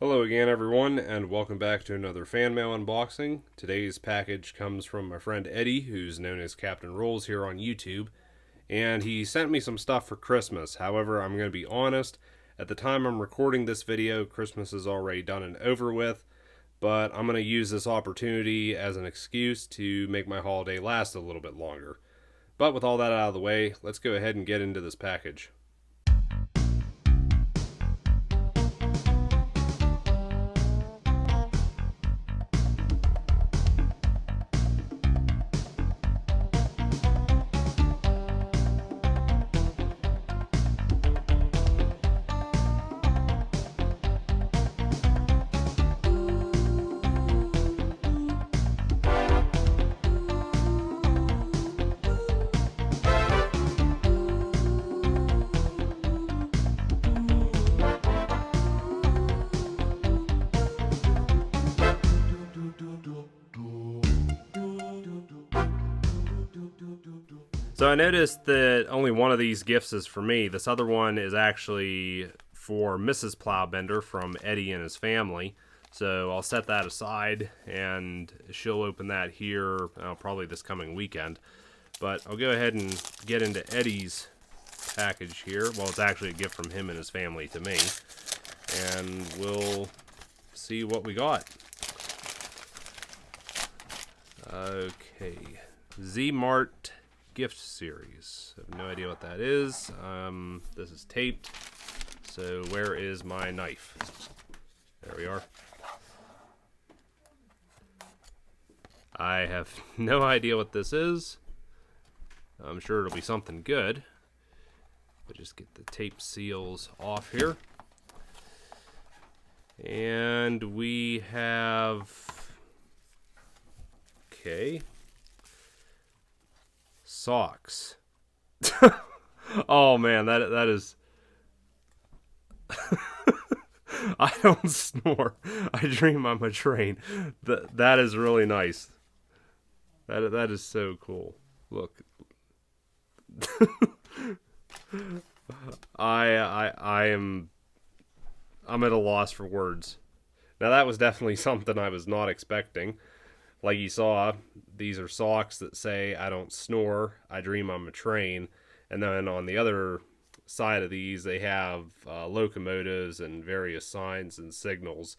Hello again, everyone, and welcome back to another fan mail unboxing. Today's package comes from my friend Eddie, who's known as Captain Rolls here on YouTube, and he sent me some stuff for Christmas. However, I'm going to be honest, at the time I'm recording this video, Christmas is already done and over with, but I'm going to use this opportunity as an excuse to make my holiday last a little bit longer. But with all that out of the way, let's go ahead and get into this package. So I noticed that only one of these gifts is for me. This other one is actually for Mrs. Plow Bender from Eddie and his family. So I'll set that aside and she'll open that here probably this coming weekend. But I'll go ahead and get into Eddie's package here. Well, it's actually a gift from him and his family to me. And we'll see what we got. Okay. Z-Mart gift series. I have no idea what that is. This is taped. So where is my knife? There we are. I have no idea what this is. I'm sure it'll be something good. But just get the tape seals off here. And we have... Okay. Socks. Oh man, that is... I don't snore. I dream I'm a train. That is really nice. That is so cool. Look. I'm at a loss for words. Now that was definitely something I was not expecting. Like you saw, these are socks that say, I don't snore, I dream I'm a train. And then on the other side of these, they have locomotives and various signs and signals.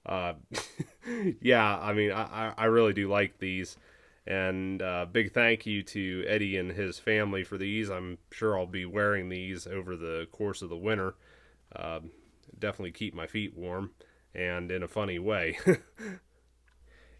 Yeah, I mean, I really do like these. And big thank you to Eddie and his family for these. I'm sure I'll be wearing these over the course of the winter. Definitely keep my feet warm, and in a funny way.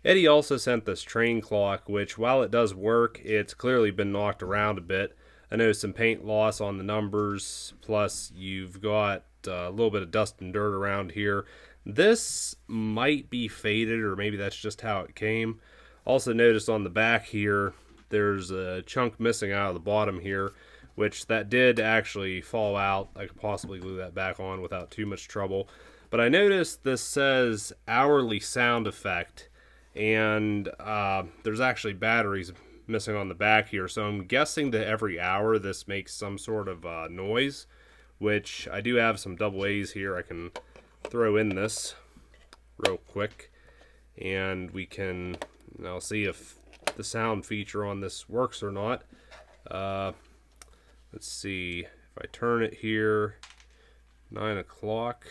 Eddie also sent this train clock, which, while it does work, it's clearly been knocked around a bit. I noticed some paint loss on the numbers, plus you've got a little bit of dust and dirt around here. This might be faded, or maybe that's just how it came. Also noticed on the back here, there's a chunk missing out of the bottom here, which that did actually fall out. I could possibly glue that back on without too much trouble. But I noticed this says hourly sound effect. And there's actually batteries missing on the back here, so I'm guessing that every hour this makes some sort of noise, which I do have some double A's here. I can throw in this real quick, and we can now see if the sound feature on this works or not. Let's see, if I turn it here, 9 o'clock.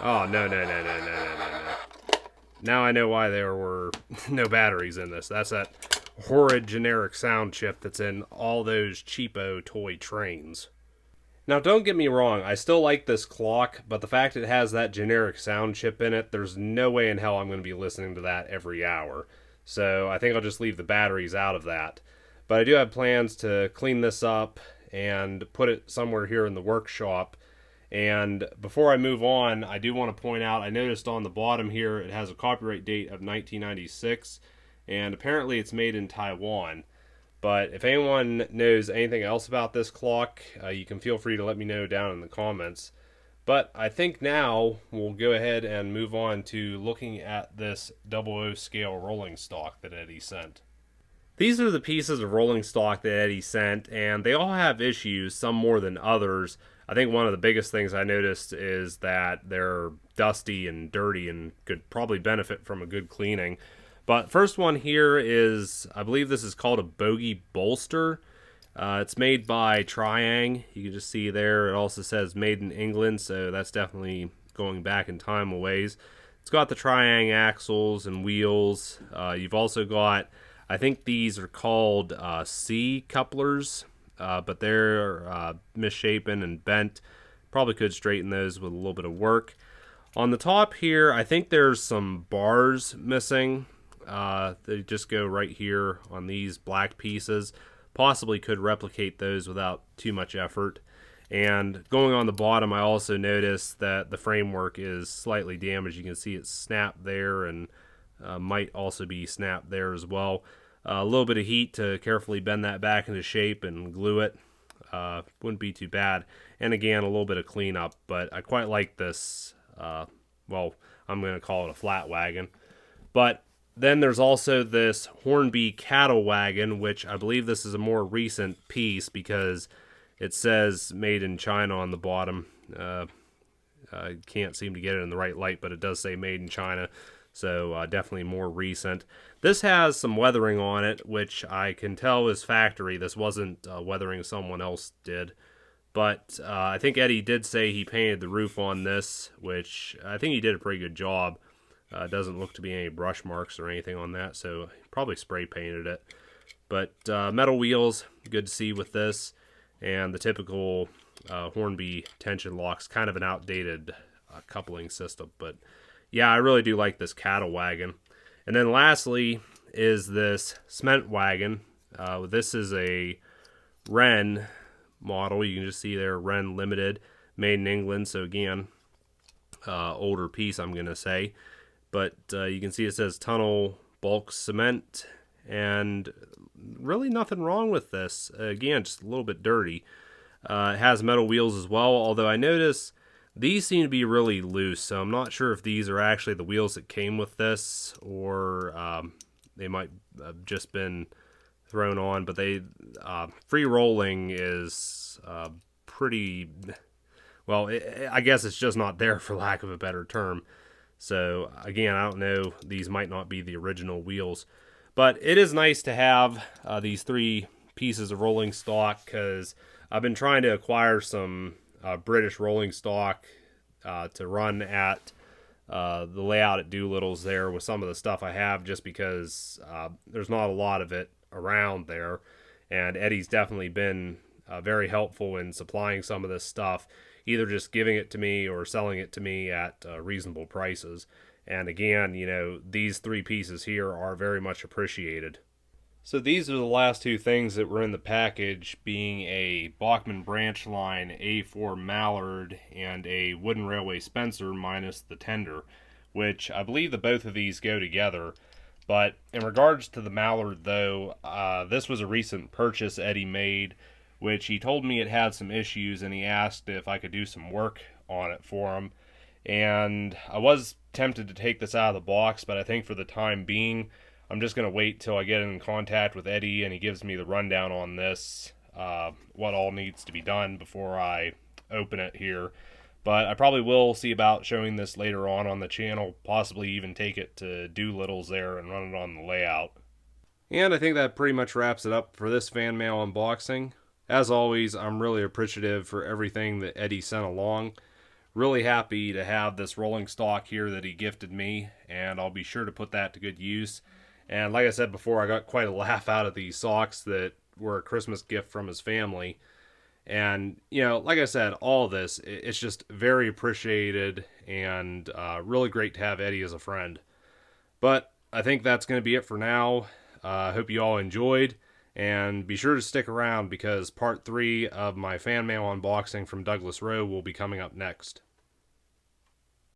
Oh, no. Now I know why there were no batteries in this. That's that horrid generic sound chip that's in all those cheapo toy trains. Now, don't get me wrong, I still like this clock, but the fact it has that generic sound chip in it, there's no way in hell I'm going to be listening to that every hour. So I think I'll just leave the batteries out of that. But I do have plans to clean this up and put it somewhere here in the workshop. And before I move on, I do want to point out, I noticed on the bottom here, it has a copyright date of 1996, and apparently it's made in Taiwan. But if anyone knows anything else about this clock, you can feel free to let me know down in the comments. But I think now we'll go ahead and move on to looking at this 00 scale rolling stock that Eddie sent. These are the pieces of rolling stock that Eddie sent, and they all have issues, some more than others. I think one of the biggest things I noticed is that they're dusty and dirty and could probably benefit from a good cleaning. But first one here is, I believe this is called a bogey bolster. It's made by Triang. You can just see there, it also says made in England, so that's definitely going back in time a ways. It's got the Triang axles and wheels. You've also got, I think these are called C couplers, but they're misshapen and bent. Probably could straighten those with a little bit of work. On the top here, I think there's some bars missing. They just go right here on these black pieces. Possibly could replicate those without too much effort. And going on the bottom, I also noticed that the framework is slightly damaged. You can see it's snapped there and might also be snapped there as well. A little bit of heat to carefully bend that back into shape and glue it. Wouldn't be too bad. And again, a little bit of cleanup, but I quite like this. Well, I'm going to call it a flat wagon. But then there's also this Hornby cattle wagon, which I believe this is a more recent piece because it says made in China on the bottom. I can't seem to get it in the right light, but it does say made in China. So definitely more recent. This has some weathering on it, which I can tell is factory. This wasn't weathering someone else did. But I think Eddie did say he painted the roof on this, which I think he did a pretty good job. Doesn't look to be any brush marks or anything on that, so he probably spray painted it. But metal wheels, good to see with this. And the typical Hornby tension locks, kind of an outdated coupling system. But yeah, I really do like this cattle wagon. And then lastly is this cement wagon. This is a Wren model. You can just see there, Wren Limited, made in England. So again, older piece, I'm going to say. But you can see it says tunnel bulk cement. And really nothing wrong with this. Again, just a little bit dirty. It has metal wheels as well, although I notice these seem to be really loose, so I'm not sure if these are actually the wheels that came with this, or they might have just been thrown on, but they free rolling is pretty, well, I guess it's just not there for lack of a better term. So again, I don't know, these might not be the original wheels. But it is nice to have these three pieces of rolling stock because I've been trying to acquire some British rolling stock to run at the layout at Doolittle's there with some of the stuff I have, just because there's not a lot of it around there. And Eddie's definitely been very helpful in supplying some of this stuff, either just giving it to me or selling it to me at reasonable prices. And again, you know, these three pieces here are very much appreciated. So these are the last two things that were in the package, being a Bachmann branch line A4 Mallard and a wooden railway Spencer minus the tender, which I believe that both of these go together. But in regards to the Mallard though, this was a recent purchase Eddie made, which he told me it had some issues and he asked if I could do some work on it for him. And I was tempted to take this out of the box, but I think for the time being, I'm just going to wait till I get in contact with Eddie and he gives me the rundown on this, what all needs to be done before I open it here. But I probably will see about showing this later on the channel, possibly even take it to Doolittle's there and run it on the layout. And I think that pretty much wraps it up for this fan mail unboxing. As always, I'm really appreciative for everything that Eddie sent along. Really happy to have this rolling stock here that he gifted me, and I'll be sure to put that to good use. And like I said before, I got quite a laugh out of these socks that were a Christmas gift from his family. And, you know, like I said, all this, it's just very appreciated and really great to have Eddie as a friend. But I think that's going to be it for now. I hope you all enjoyed. And be sure to stick around because part 3 of my fan mail unboxing from Douglas Rowe will be coming up next.